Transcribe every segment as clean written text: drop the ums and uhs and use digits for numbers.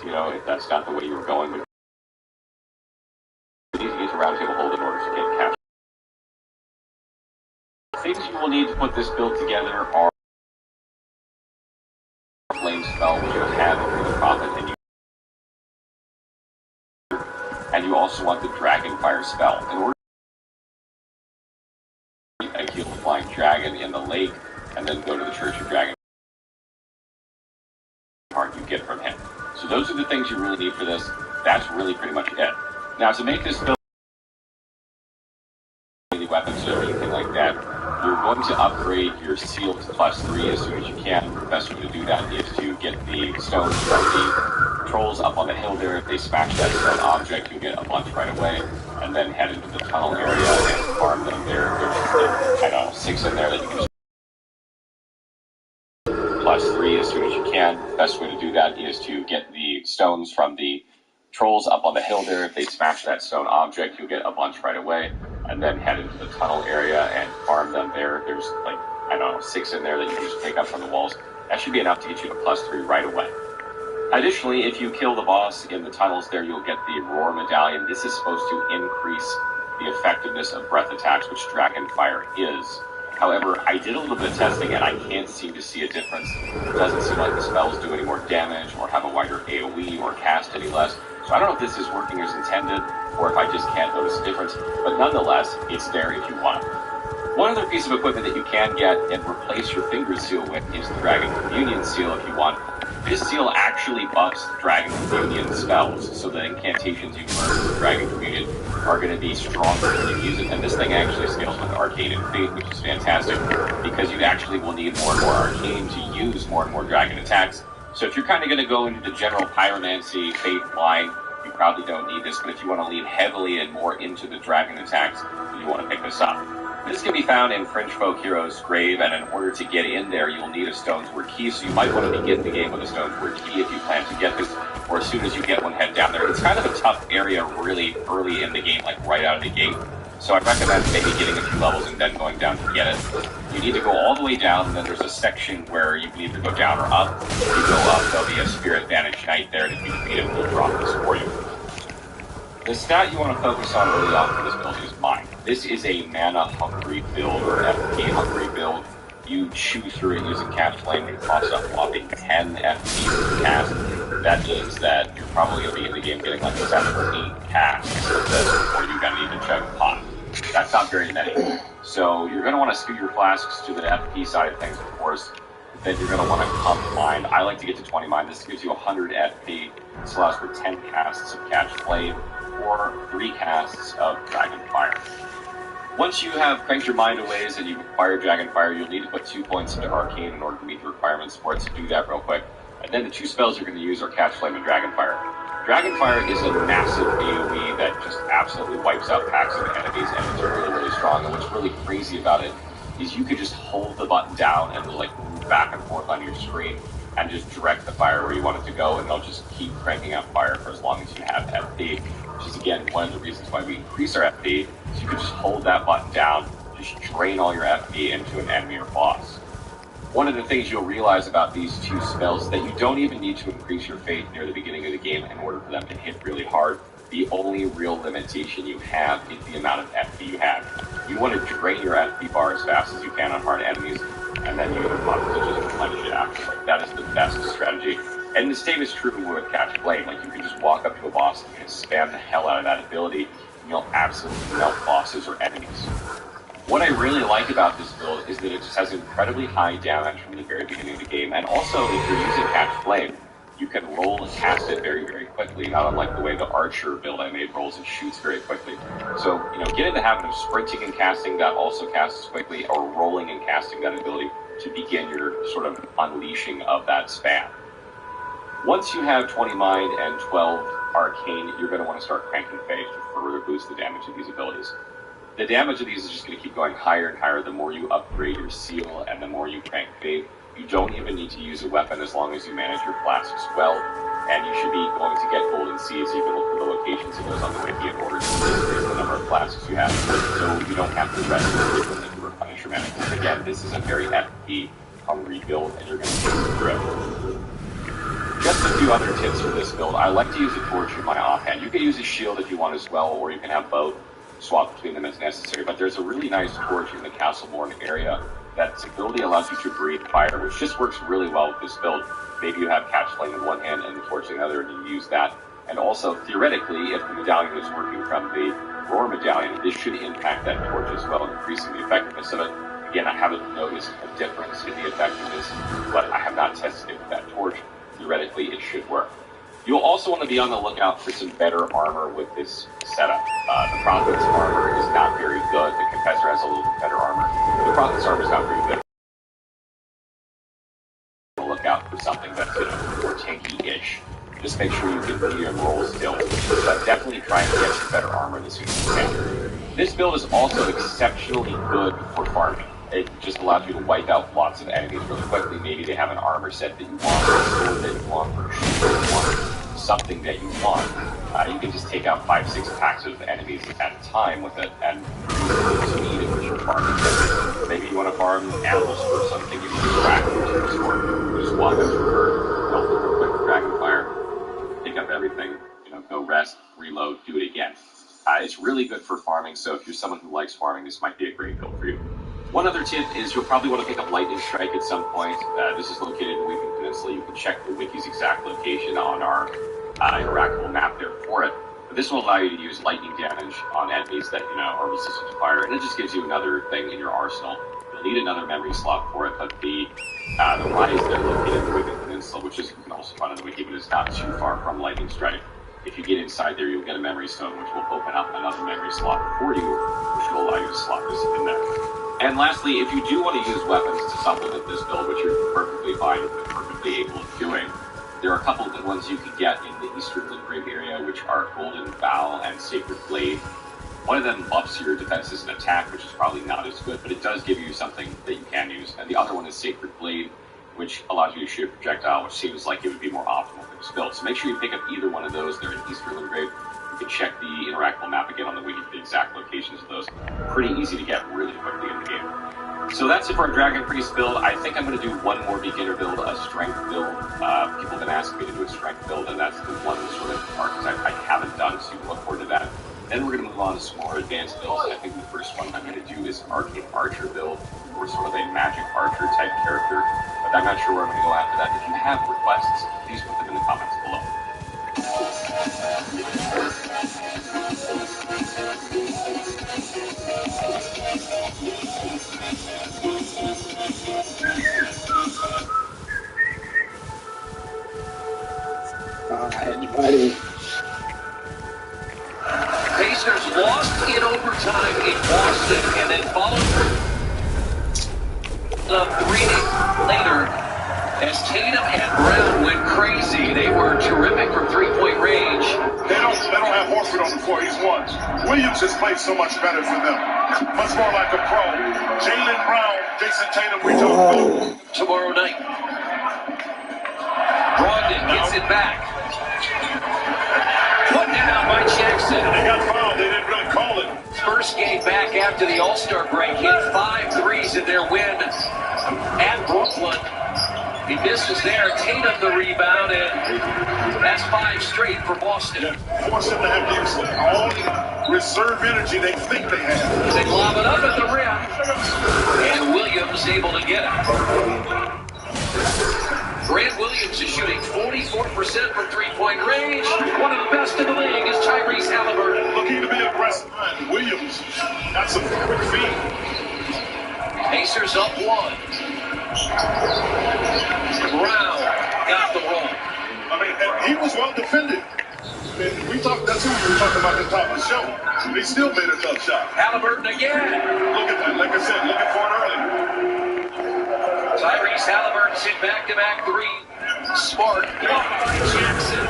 apologize, if that's not the way you were going, but you need to get to round table hold in order to get cash. Things you will need to put this build together are flame spell, which you'll have if you're the prophet, and you also want the dragon fire spell. In order to heal the flying dragon in the lake, and then go to the Church of Dragon card you get from him. So those are the things you really need for this. That's really pretty much it. Now to make this build any weapons or anything like that, you're going to upgrade your seal to +3 as soon as you can. The best way to do that is to get the stones from the trolls up on the hill there. If they smash that stone object, you'll get a bunch right away, and then head into the tunnel area and farm them there. There's, I don't know, 6 in there that you can just +3 as soon as you can. The best way to do that is to get the stones from the trolls up on the hill there. If they smash that stone object, you'll get a bunch right away, and then head into the tunnel area and farm them there. There's like, I don't know, 6 in there that you can just pick up from the walls. That should be enough to get you to +3 right away. Additionally, if you kill the boss in the tunnels there, you'll get the Roar Medallion. This is supposed to increase the effectiveness of breath attacks, which Dragon Fire is. However, I did a little bit of testing and I can't seem to see a difference. It doesn't seem like the spells do any more damage or have a wider AoE or cast any less. So I don't know if this is working as intended or if I just can't notice a difference, but nonetheless, it's there if you want it. One other piece of equipment that you can get and replace your finger seal with is the Dragon Communion seal if you want. This seal actually buffs Dragon Communion spells, so the incantations you learn with Dragon Communion are going to be stronger when you use it, and this thing actually scales with Arcane and Faith, which is fantastic, because you actually will need more and more Arcane to use more and more Dragon attacks. So if you're kind of going to go into the general Pyromancy, Faith line, you probably don't need this, but if you want to lean heavily and more into the Dragon attacks, you want to pick this up. This can be found in Fringe Folk Hero's grave, and in order to get in there, you'll need a Stone's Word key, so you might want to begin the game with a Stone's Word key if you plan to get this, or as soon as you get one, head down there. It's kind of a tough area really early in the game, like right out of the gate, so I recommend maybe getting a few levels and then going down to get it. You need to go all the way down, and then there's a section where you can either go down or up. If you go up, there'll be a Spirit Vantage Knight there, and if you defeat him, he'll drop this for you. The stat you want to focus on early on for this build is Mind. This is a mana-hungry build, or FP-hungry build. You chew through it using Catch Flame and cost a whopping 10 FP per cast. That means that you're probably going to be in the game getting like 7 or 8 casts of this before you're going to need to chug a pot. That's not very many. So you're going to want to skew your flasks to the FP side of things, of course. Then you're going to want to pump Mind. I like to get to 20 Mind. This gives you 100 FP. This allows for 10 casts of Catch Flame, or 3 casts of Dragon Fire. Once you have cranked your mind a ways and you've acquired Dragon Fire, you'll need to put 2 points into Arcane in order to meet the requirements for it, so do that real quick. And then the 2 spells you're going to use are Catch Flame and Dragon Fire. Dragon Fire is a massive AoE that just absolutely wipes out packs of enemies, and it's really, really strong. And what's really crazy about it is you could just hold the button down and like move back and forth on your screen and just direct the fire where you want it to go, and they'll just keep cranking out fire for as long as you have FP. Which is, again, one of the reasons why we increase our FP, so you can just hold that button down, just drain all your FP into an enemy or boss. One of the things you'll realize about these 2 spells is that you don't even need to increase your Faith near the beginning of the game in order for them to hit really hard. The only real limitation you have is the amount of FP you have. You want to drain your FP bar as fast as you can on hard enemies, and then use a button to just replenish it after. Like, that is the best strategy. And the same is true with Catch Flame. Like, you can just walk up to a boss and spam the hell out of that ability, and you'll absolutely melt bosses or enemies. What I really like about this build is that it just has incredibly high damage from the very beginning of the game, and also if you're using Catch Flame, you can roll and cast it very, very quickly, not unlike the way the Archer build I made rolls and shoots very quickly. So, get in the habit of sprinting and casting that also casts quickly, or rolling and casting that ability to begin your sort of unleashing of that spam. Once you have 20 Mind and 12 Arcane, you're going to want to start cranking Faith to further boost the damage of these abilities. The damage of these is just going to keep going higher and higher the more you upgrade your seal and the more you crank Faith. You don't even need to use a weapon as long as you manage your flasks well, and you should be going to get Golden Seeds. You can look for the locations of those on the wiki in order to increase the number of flasks you have, so you don't have to rest frequently to replenish your mana. Again, this is a very FP hungry build, and you're going to take it through it. Just a few other tips for this build. I like to use a torch in my offhand. You can use a shield if you want as well, or you can have both. Swap between them as necessary. But there's a really nice torch in the Castle Morn area that's ability allows you to breathe fire, which just works really well with this build. Maybe you have catch flame in one hand and the torch in the other, and you use that. And also, theoretically, if the medallion is working from the roar medallion, this should impact that torch as well, increasing the effectiveness of it. Again, I haven't noticed a difference in the effectiveness, but I have not tested it with that torch. Theoretically, it should work. You'll also want to be on the lookout for some better armor with this setup. The Prophet's armor is not very good. The Confessor has a little bit better armor. The Prophet's armor is not very good. Look out for something that's more tanky-ish. Just make sure you can do and roll still. But definitely try and get some better armor as soon as you can. This build is also exceptionally good for farming. It just allows you to wipe out lots of enemies really quickly. Maybe they have an armor set that you want, or a sword that you want, or a shield that you want, something that you want. You can just take out 5-6 packs of enemies at a time with it, and use it need it for your farming. Maybe you want to farm animals for something, you need to crack your sword. Just walk up to her, help her real quick, dragon fire, pick up everything, go rest, reload, do it again. It's really good for farming, so if you're someone who likes farming, this might be a great build for you. One other tip is you'll probably want to pick up Lightning Strike at some point. This is located in the Weeping Peninsula. You can check the wiki's exact location on our interactable map there for it. But this will allow you to use lightning damage on enemies that are resistant to fire, and it just gives you another thing in your arsenal. You'll need another memory slot for it, but the rise there located in the Weeping Peninsula, which is you can also find on the wiki, but it's not too far from Lightning Strike. If you get inside there, you'll get a memory stone, which will open up another memory slot for you, which will allow you to slot this in there. And lastly, if you do want to use weapons to supplement this build, which you're perfectly fine and perfectly able of doing, there are a couple of good ones you can get in the Eastern Limgrave area, which are Golden Bow and Sacred Blade. One of them buffs your defenses and attack, which is probably not as good, but it does give you something that you can use. And the other one is Sacred Blade, which allows you to shoot a projectile, which seems like it would be more optimal for this build. So make sure you pick up either one of those. They're in Eastern Limgrave. You can check the interactable map again on the wiki for the exact locations of those. Pretty easy to get really quickly in the game. So that's it for our Dragon Priest build. I think I'm going to do one more beginner build, a strength build. People have been asking me to do a strength build, and that's the one sort of archetype I haven't done, so you can look forward to that. Then we're going to move on to some more advanced builds. I think the first one I'm going to do is an Arcane Archer build, or sort of a Magic Archer type character. But I'm not sure where I'm going to go after that. If you have requests, please put them in the comments below. Alright, buddy. Pacers lost in overtime in Boston and then followed 3 days later as Tatum and Brown went crazy. They were terrific from three-point range. They don't have Horford on the floor. He's one. Williams has played so much better for them. Much more like a pro. Jaylen Brown, Jason Tatum, we don't know. Tomorrow night. Brogdon gets it back. Put down by Jackson. They got fouled. They didn't really call it. First game back after the All-Star break. Hit 5 threes in their win at Brooklyn. He misses there. Tatum the rebound, and that's 5 straight for Boston. Yeah, force them to have the all the reserve energy they think they have. They lob it up at the rim, and Williams able to get it. Grant Williams is shooting 44% from three-point range. One of the best in the league is Tyrese Halliburton. Looking to be aggressive. Williams got some quick feet. Pacers up 1. Brown got the roll. I mean, he was well defended. And that's who we were talking about at the top of the show. They still made a tough shot. Halliburton again. Look at that. Like I said, looking for it early. Tyrese Halliburton's hit back-to-back 3. Smart blocked by Jackson.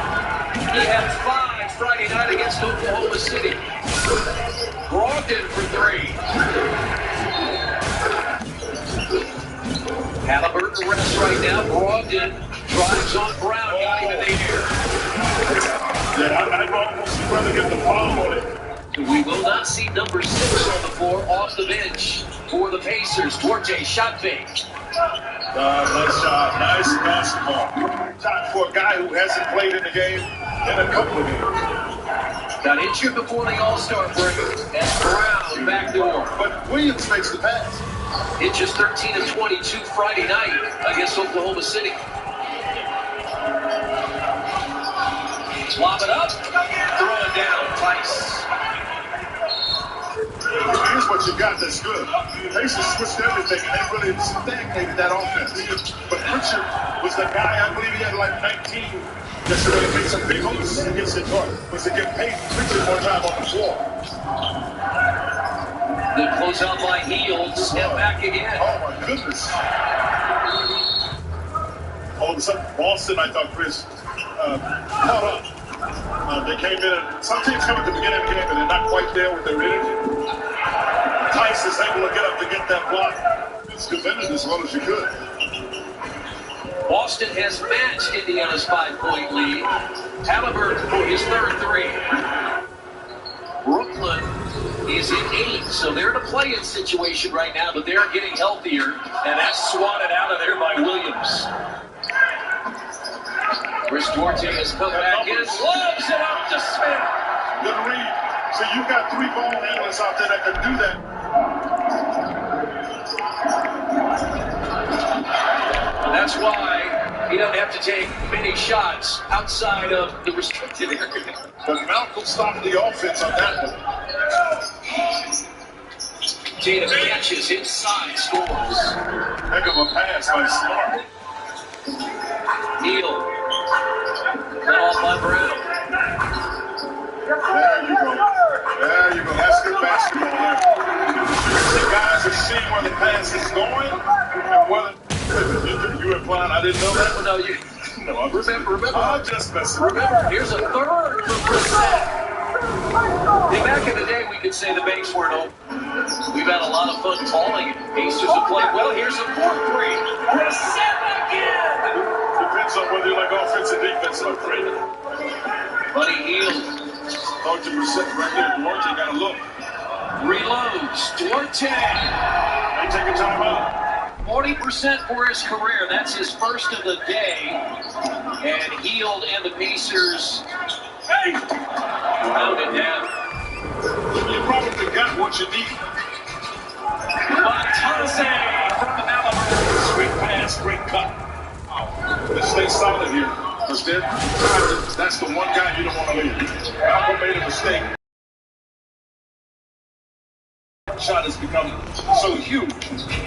He had 5 Friday night against Oklahoma City. Brogdon for 3. Halliburton rests right now. Brogdon drives on Brown. Got him in the air. Yeah, I'd almost rather get the foul on it. We will not see number 6 on the floor off the bench for the Pacers. Duarte shot fake. Nice shot. Nice basketball. Shot for a guy who hasn't played in the game in a couple of games. Got injured before the All-Star break. And Brown backdoor. But Williams makes the pass. Hitches 13 of 22 Friday night against Oklahoma City. Lob it up. Throw it down. Tice. Here's what you got that's good. Pacers switched everything, and they really stagnated that offense. But Pritchard was the guy, I believe he had like 19, just to really make some big hooks against the guard. Was to get paid Pritchard more time on the floor. Good close out by Hield. Step back again. Oh, my goodness. All of a sudden, Boston, I thought, Chris, caught up. They came in, and some teams come at the beginning of the game, and they're not quite there with their energy. Tice is able to get up to get that block. It's defended as well as you could. Boston has matched Indiana's 5-point lead. Halliburton for his third three. Brooklyn is in 8, so they're in a play-in situation right now, but they're getting healthier, and that's swatted out of there by Williams. Chris Duarte has come back in, loves it up to Smith. Good read. So you've got 3 ball handlers out there that can do that. That's why he doesn't have to take many shots outside of the restricted area. But Malcolm stopped the offense on that one. Tatum catches inside, scores. Heck of a pass by Smart. Neal. Cut off by Brown. There you go. There you go. That's good basketball there. The guys are seeing where the pass is going and whether you implied I didn't know that. No, you. No, Remember. I'm just messing. Remember, here's a third for Brissett. Back in the day, we could say the banks weren't open. We've had a lot of fun calling it. Pacers have played well. Here's a 4-3. Brissett again. Depends on whether you like offense or defense. So great. Buddy Hield. 30% right there. Duarte got a look. Reloads. Duarte. They take a timeout. 40% for his career. That's his first of the day. And Hield and the Pacers pound it down. You probably got what you need. Montase from Halliburton. Great pass, great cut. Let's stay solid here. That's the one guy you don't want to leave. Malcolm made a mistake. Shot has become so huge.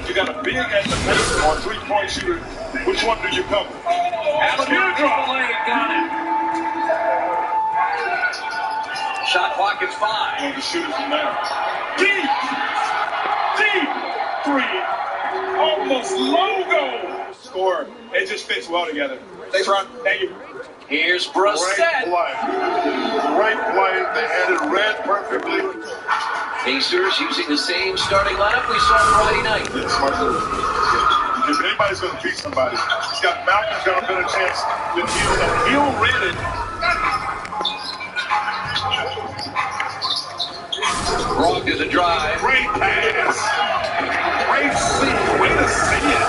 You got a big at the paint or a 3-point shooter. Which one do you cover? Halliburton got it. Shot clock at 5. The shooter from there. Deep. 3. Almost logo. Score. It just fits well together. Thanks, Ron. Thank you. Here's Brissett. Great play. They had it read perfectly. Pacers using the same starting lineup we saw Friday night. Yeah, smart move. If anybody's going to beat somebody, he's got Malcolm's got a better chance than Hield. Hield read it. Wrong to the drive. Great pass. Great see. Way to see it.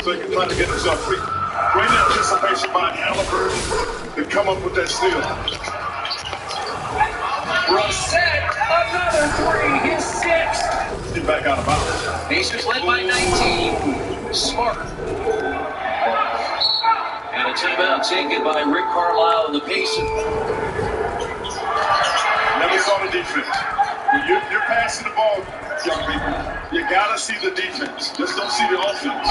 So he can try to get himself free. Great anticipation by Halliburton to come up with that steal. Brissett, another 3, his 6th. Get back out of bounds. Pacers led by 19. Smart. And a timeout taken by Rick Carlisle and the Pacers. Never saw the defense. When you're passing the ball, young people, you got to see the defense. Just don't see the offense.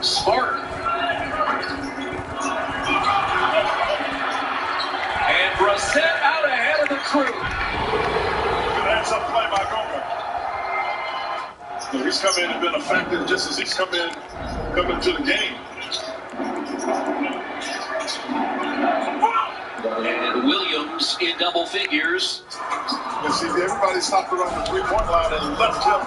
Smart. And Brissett out ahead of the crew. Good hands-up play by Gomer. He's come in and been effective just as he's come into the game. And Williams in double figures. You see, everybody stopped around the 3-point line and left him.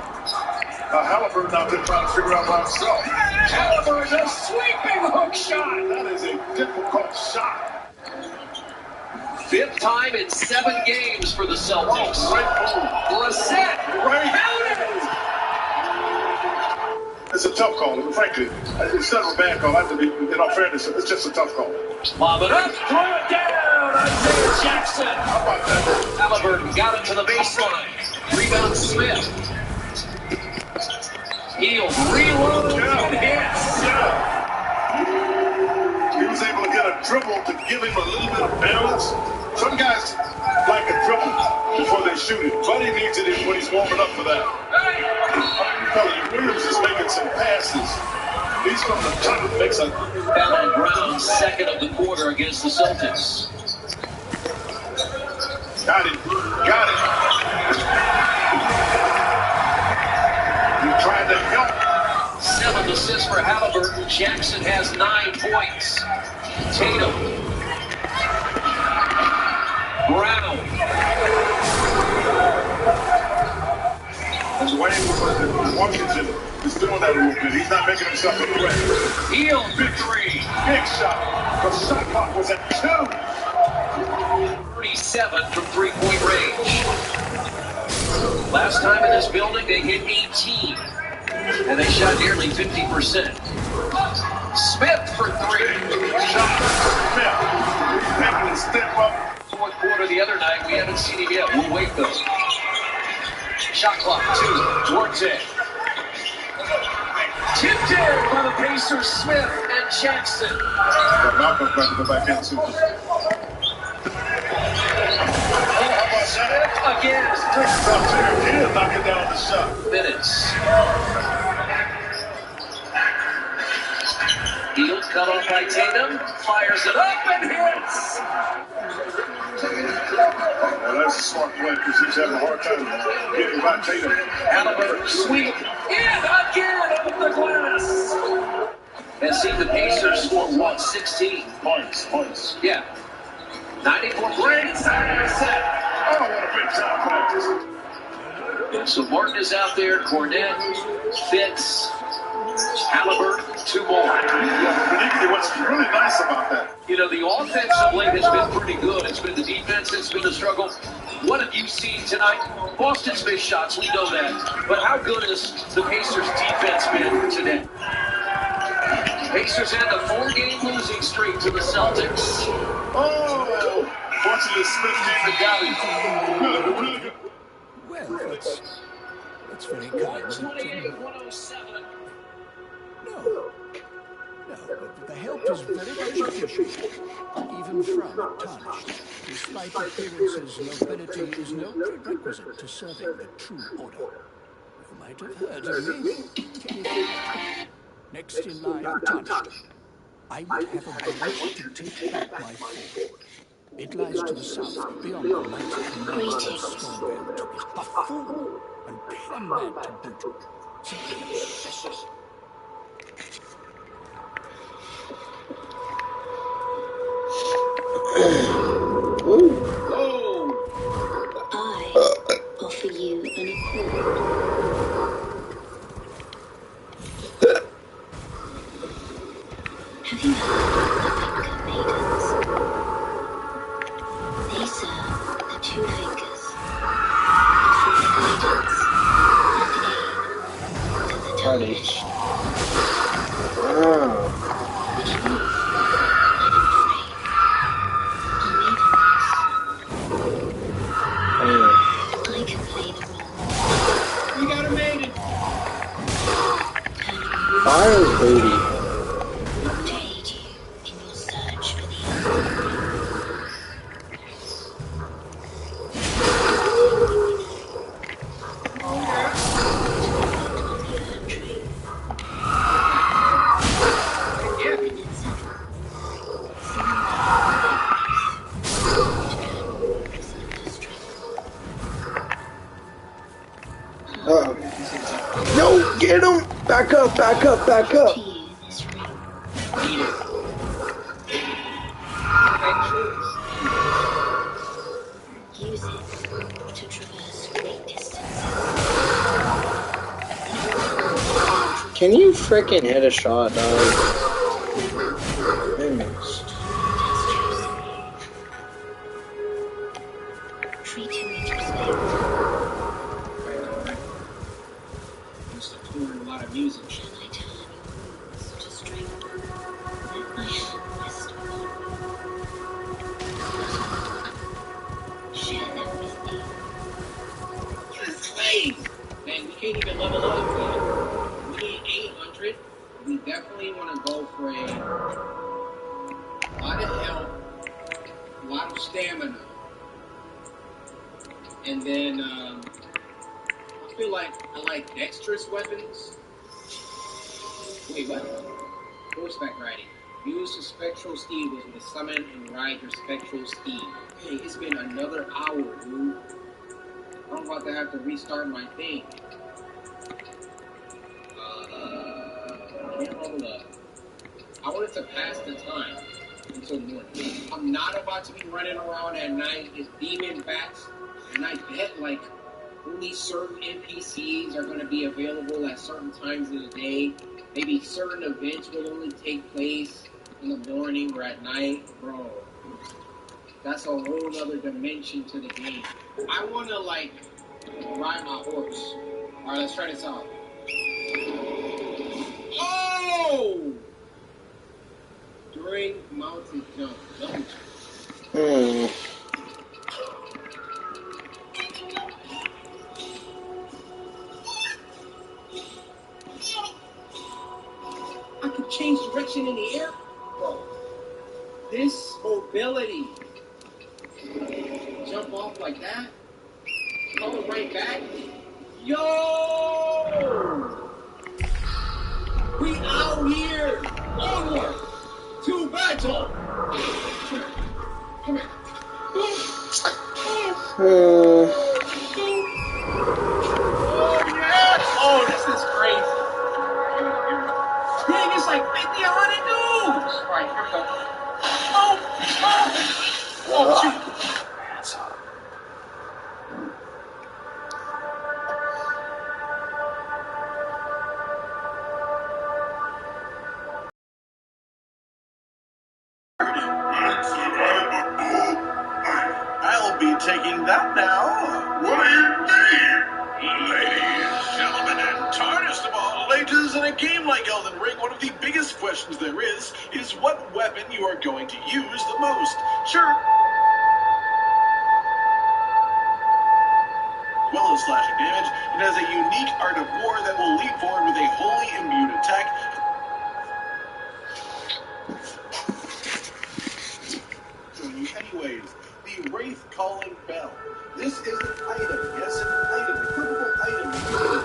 Halliburton out there trying to figure out by himself. Halliburton, a sweeping hook shot. That is a difficult shot. 5th time in 7 games for the Celtics. Great move. Brissett, Great. counted. tough call. And frankly, it's not a bad call. I have to be, in all fairness, it's just a tough call. Lob it up, throw it down. Isaiah Jackson. How about that? Halliburton got it to the baseline. Rebound Smith. He'll reload and hits. Yeah. He was able to get a dribble to give him a little bit of balance. Some guys like a dribble before they shoot it. Buddy needs it when he's warming up for that. I'm telling you, Williams is making some passes. He's from the top. Makes a Alan Brown, second of the quarter against the Celtics. got it. Got it. He tried to help. 7 assists for Halliburton. Jackson has 9 points. Tatum. Brown. That's Washington is doing that a little bit. He's not making himself a threat. Heel victory. Big shot. The shot clock was at 2. 37 from three-point range. Last time in this building, they hit 18. And they shot nearly 50%. Smith for 3. Shot. Smith. He's making a step up. Fourth quarter the other night, we haven't seen him yet. We'll wait though. Shot clock, 2. Duarte. Tipped in by the Pacers, Smith and Jackson. But Malcolm's trying to go back in too. Smith again. Tough here. He is knocking down the shot. Minutes. Field cut off by Tatum. Fires it up and hits. Well, that's a smart play because he's having a hard time getting by Tatum. Halliburton sweep. In again off the glass. And see the Pacers score 116 Points. Yeah. 94 points. Set. Oh, what a big time practice. So Martin is out there. Cornette, Fitz, Halliburton, 2 more. Yeah, what's really nice about that? You know, the offensive lane has been pretty good. It's been the defense that's been the struggle. What have you seen tonight? Boston's missed shots, we know that. But how good has the Pacers' defense been today? Pacers end a 4-game losing streak to the Celtics. Oh, fortunately, Smith came and got him. Really good. Well, that's very kind. 128-107. No, the help is very much appreciated, even from tarnished. Despite appearances, nobility is no prerequisite to serving the true order. You might have heard of me. Next in line, tarnished. I would have a right to take back my fort. It lies to the south, beyond the mighty command of Stonewall took it. A fool, and plumb mad to boot. Simply obsessive. I offer you an accord. Have you heard of the finger maidens? They serve the 2 fingers, offering guidance and aid to the tarnished. Which means I can play the role. You got a maiden. Fire's booty. To aid you in your search for the unknown. No, get him! Back up, back up, back up. Use it to traverse great distances. Can you frickin' hit a shot, dog? Treat him with respect. A lot of music. Shall I tell Jeez! Man, we can't even level up, man. We need 800. We definitely want to go for a lot of health, a lot of stamina. And then, I feel like I like dexterous weapons. Wait, what? Horseback riding. Use the spectral steed with the summon and ride your spectral steed. Hey, it's been another hour, dude. I'm about to have to restart my thing. Can't level up. I wanted to pass the time until morning. I'm not about to be running around at night as demon bats, and I bet like only certain NPCs are going to be available at certain times of the day. Maybe certain events will only take place in the morning or at night. Bro, that's a whole other dimension to the game. I want to like ride my horse. All right, let's try this out. Oh! During mounted jump. Double jump. I could change direction in the air. Bro, this mobility. Jump off like that. Come right back. Yo! We out here. Onward to battle. Come here. Boom. Boom. Oh, yes. Oh, this is crazy. Dang, it's like 50 on it, dudes. All right, here we go. Oh, oh. Oh, shoot. I'll be taking that now. What do you mean? Ladies, gentlemen, and tarnished of all ages, in a game like Elden Ring, one of the biggest questions there is what weapon you are going to use the most. Sure. As well as slashing damage, it has a unique art of war that will leap forward with a wholly immune attack. Anyways, the Wraith Calling Bell. This is an item, yes, an item, a clickable item that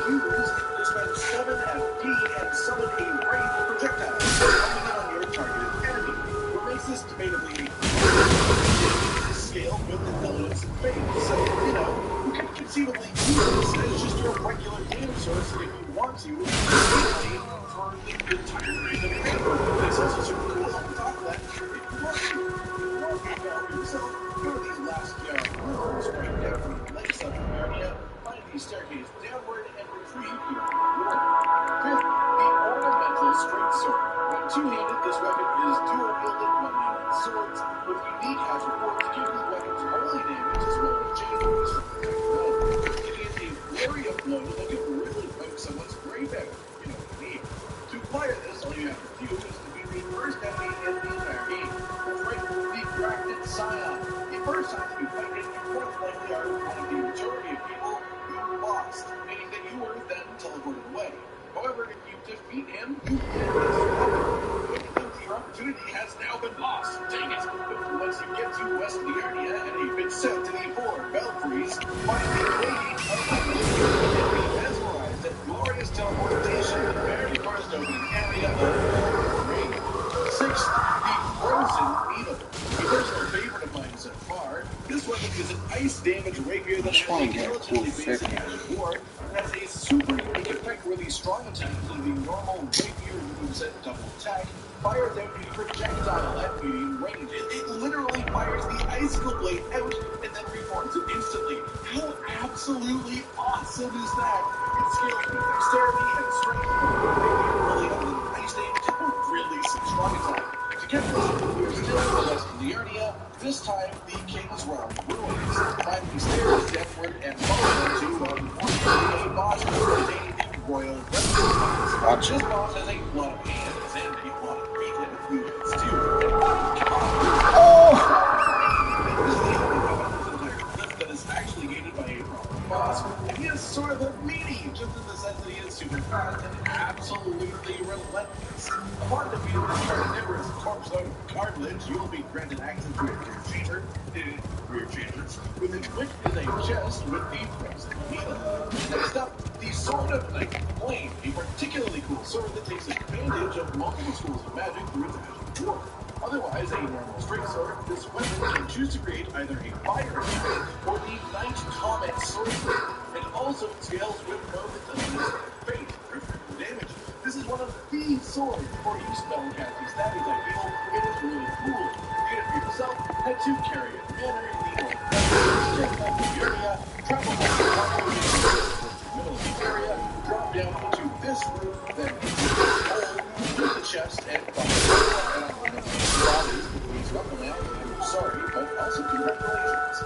you can use to spend 7 FP and summon a Wraith projectile coming in on your targeted enemy. What makes this debatably a scale with intelligence and fate, so, you know, you can conceivably use this as just your regular damage source if you want to, for the entire duration of your game. It's also super cool on top of that, if you want to. So, go to these last rooms right there from the lake central area, find the staircase downward, and retrieve your reward. Fifth, the ornamental straight sword. When two-handed, this weapon is dual-wielded one-handed swords with unique hazard report to give the weapon's holy damage as well as chain moves from the blow. It is a flurry of blows that can really poke someone's brain out. You know what I mean? To acquire this, all you have to do is to be the first enemy in the entire game. That's right, the Grafted Scion. The first time that you fight it, you quite likely are one of the majority of people who lost, meaning that you were then teleported away. However, if you defeat him, you get this weapon. Your opportunity has now been lost. Dang it. Once you get to West Liurnia and you've been sent to the 4 Belfries, find the Lady of the and be mesmerized at glorious teleportation in the very first opening area of the ring. Sixth, the Frozen Needle. A personal favorite of mine so far, this weapon is an ice damage rapier that has a relatively basic hazard war and has a super unique effect where the strong attack to the normal rapier moveset double attack fires out a projectile at medium range. It literally fires the icicle blade out and then reforms it instantly. How absolutely awesome is that? It scales with dexterity and strength, really other than ice damage and really some strong attack. To get this, we are still in the West Liurnia. This time, the King's Realm ruins. Climb the stairs downward and follow them to, unfortunately, a boss who is a royal resident. This boss has a lot of hands and a lot of feet and fluids, too. This is the only weapon on this entire cliff that is actually gated by a proper boss, and he is sort of meaty, just in the sense that he is super fast and absolutely relentless. Upon defeating this carnivorous corpse-like cartilage, you'll be granted access to a rear chamber, within which is a chest with the poison needle. Next up, the Sword of Night Flame, a particularly cool sword that takes advantage of multiple schools of magic through its magic warp. Otherwise a normal straight sword, this weapon can choose to create either a fire attack or the Night Comet sorcery. It also scales with both abilities fate for critical damage. This is one of the swords for you spellcasting stabbies I feel. It is really cool. Get it for yourself, head to Carrion Manor in the north of the area, travel back to the middle of the area, drop down into this roof, then into this hole, with the chest, and please welcome now. I'm sorry, but also congratulations.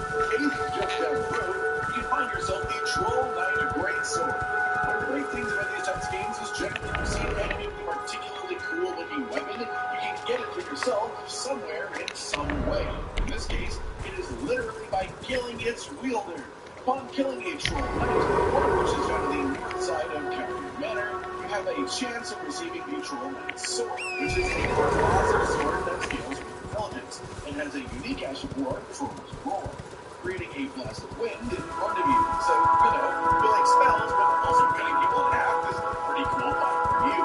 Just down the road, you can find yourself the Troll Knight Great Sword. One of the great things about these types of games is generally you see an enemy with a particularly cool looking weapon, you can get it for yourself somewhere in some way. In this case, it is literally by killing its wielder. Upon killing a Troll Knight, one of which is found on the north side of Carrion Manor, you have a chance of receiving the Troll Knight's Sword, which is a classic sword that scales with intelligence and has a unique ash of war, Troll's Roar, creating a blast of wind in front of you. So, you like spells, but also cutting people in half is a pretty cool fight for you.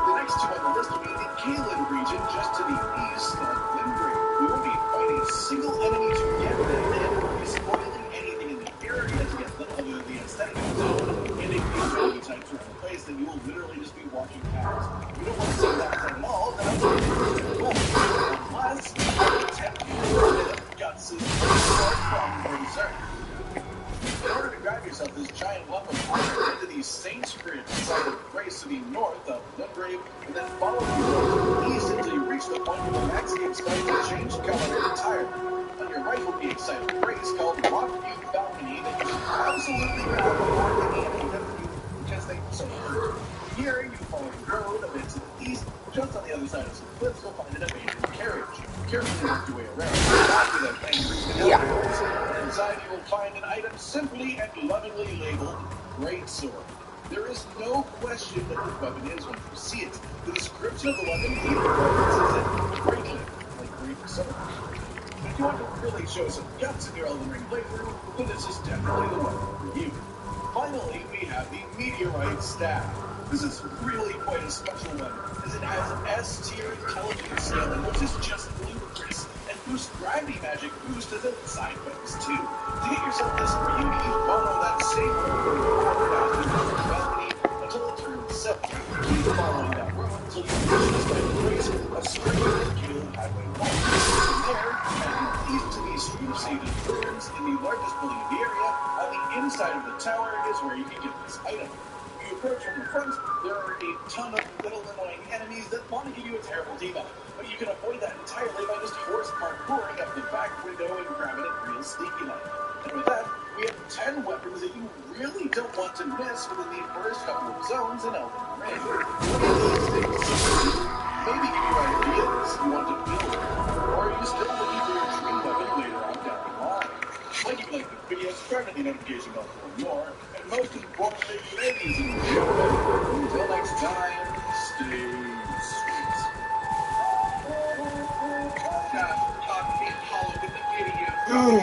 The next two on the list will be the Kalin region, just to the east of Limgrave. We won't be fighting a single enemy to get them, and won't be spoiling anything in the area to get them, other than the aesthetic of the zone, and a few enemy types around the place that you will literally just be walking past. You don't want to see that at all, then I'm going to do well. Unless I attempt to get a bit of guts' sword from Berserk. In order to grab yourself this giant lump of iron into the Saints Grid side of Grace to the north of Limgrave, and then follow the east until you reach the point where the max game spells will change color entirely. On your right will be a site of Grace called Rockview Balcony that you should absolutely grab before any enemy hits you, because they so hurt. Here, you follow the road a bit to the east, just on the other side of some cliffs, you'll find an abandoned carriage. Carefully work your way around, back without entering the elevators, and inside you will find an item simply and lovingly labeled Great Sword. There is no question what the weapon is when you see it. The description of the weapon even references it greatly, like Great Sword. If you want to really show some guts in your Elden Ring playthrough, then this is definitely the weapon for you. Finally, we have the Meteorite Staff. This is really quite a special weapon, as it has S-tier intelligence scaling, which is just ludicrous, and boosts gravity magic boost as a side bonus too. To get yourself this beauty, follow that same road from the water down to the balcony until it turns 7. Keep following that road until you reach the side of Grace, a straight Keel Highway 1. From there, head east to the Street of Sage entrance in the largest building in the area. On the inside of the tower is where you can get this item. You approach from the front, there are a ton of little annoying enemies that want to give you a terrible debuff, but you can avoid that entirely by just horse parkouring up the back window and grabbing it real sneaky like. And with that, we have 10 weapons that you really don't want to miss within the first couple of zones in Elden Ring. One of these things maybe give you ideas you want to build, or are you still looking for your dream weapon later on down the line? Like if you like the video, subscribe to the notification bell for more, and most importantly, ladies and gentlemen, until next time, stay sweet. Talk me hollow in the video.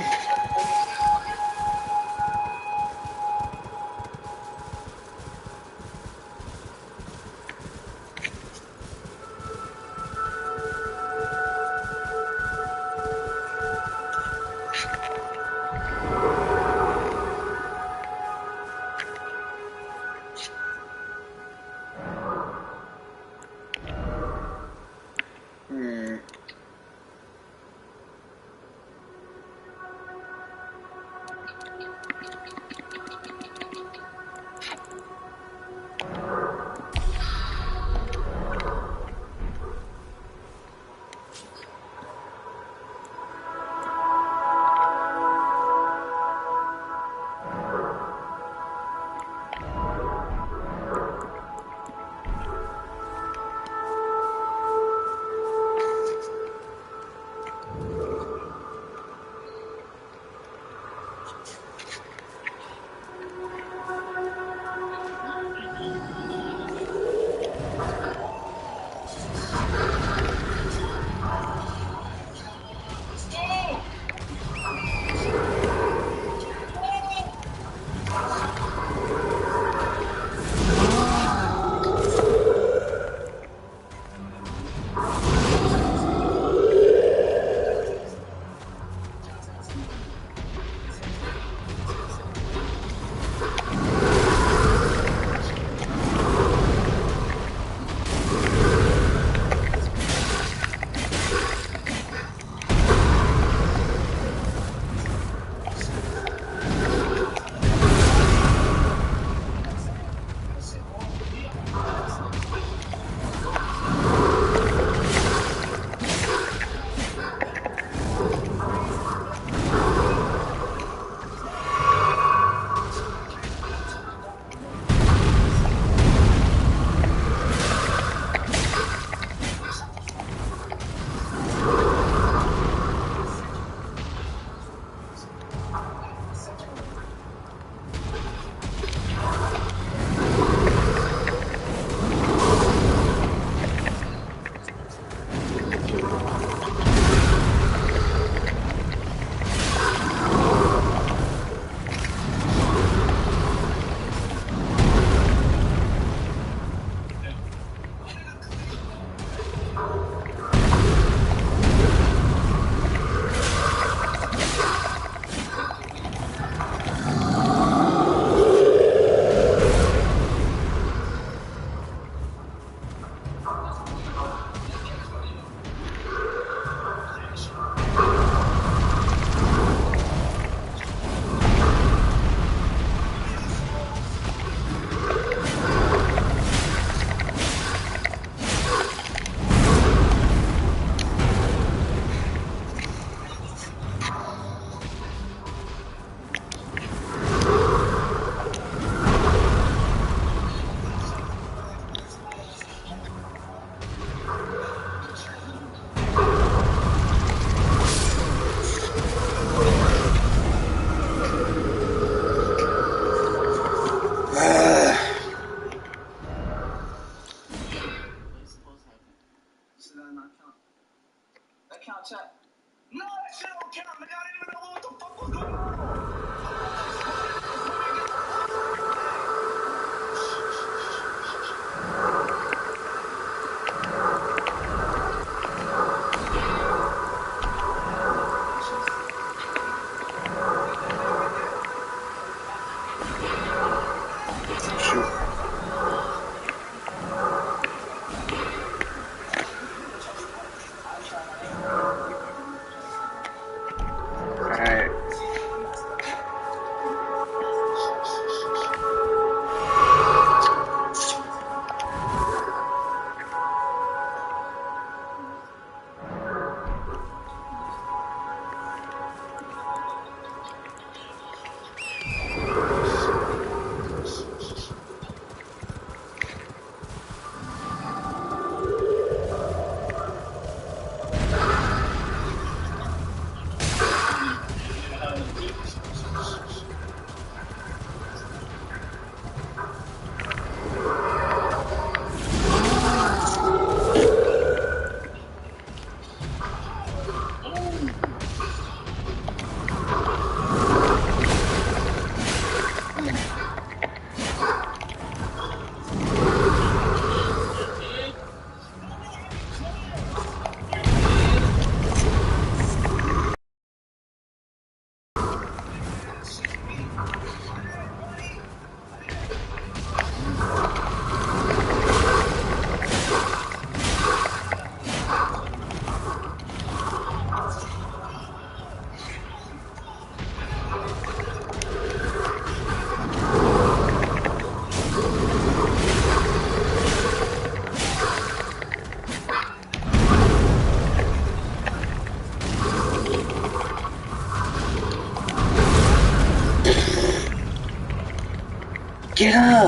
So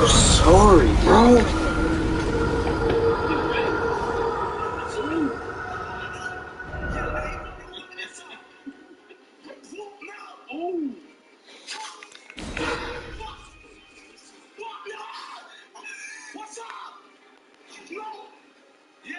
sorry, bro. What's up? No. Yeah,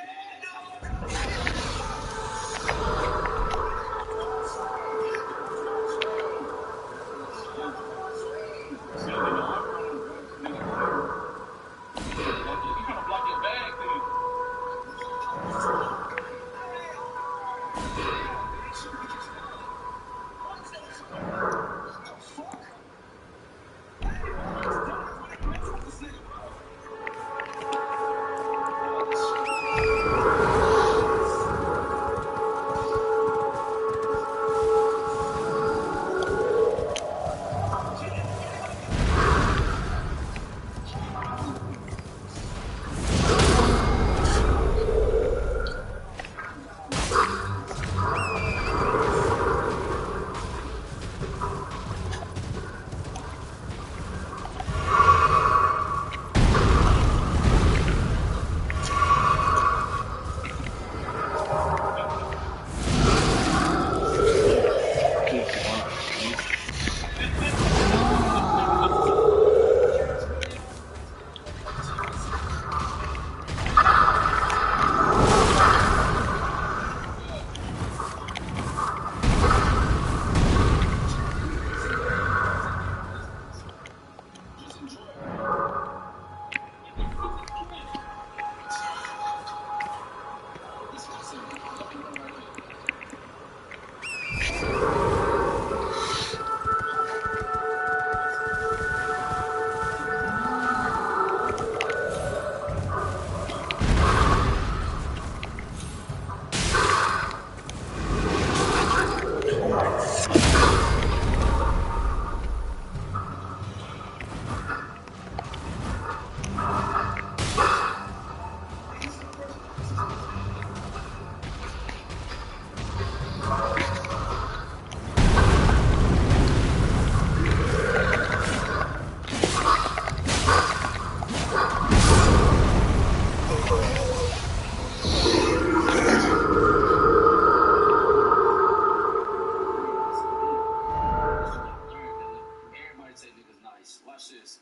Watch this.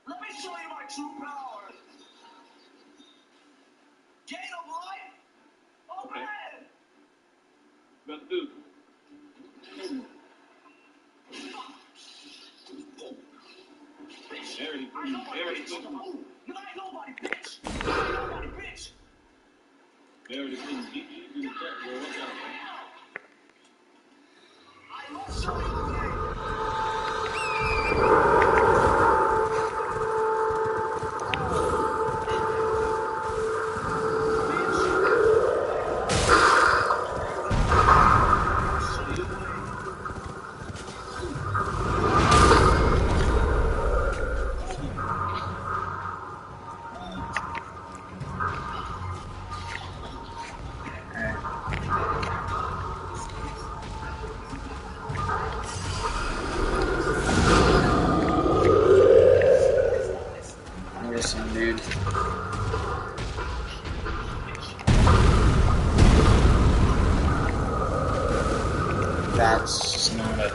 Let me show you my true power. Gain of life? Open it! Got the food. Very good. You ain't nobody, bitch. You ain't nobody, bitch. Very good. You do that, bro. Watch out, man. I must show you the way. Listen, dude. That's not a...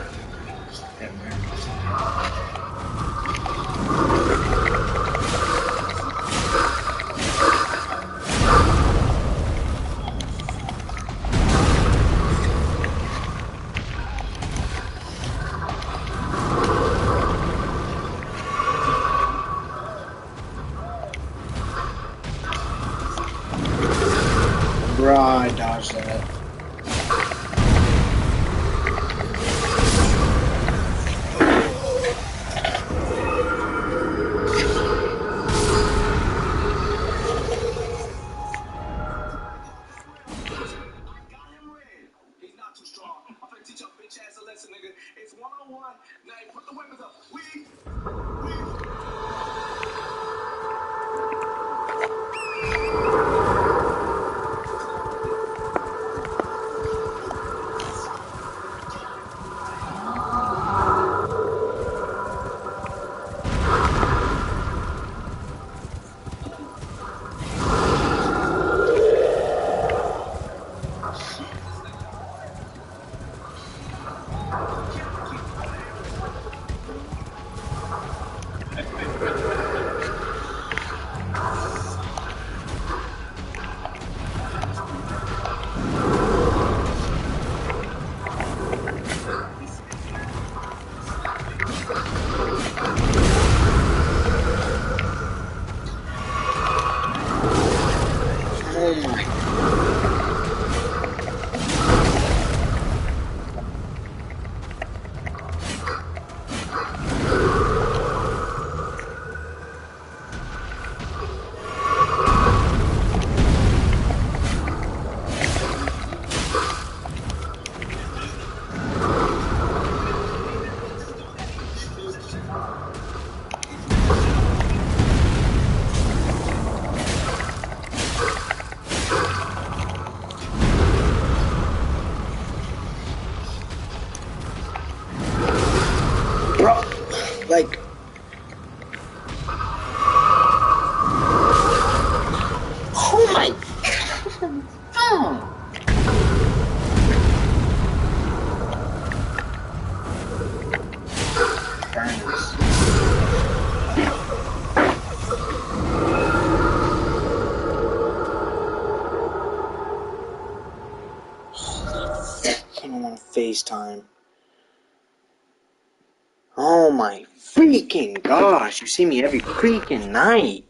Bruh, I dodged that. I'm gonna teach your bitch ass a lesson, nigga. It's 101. Now you put the weapons up. We. Oh my. Bro, like, oh my god. Oh. Burns. I don't want to FaceTime. Oh my freaking gosh, you see me every freaking night.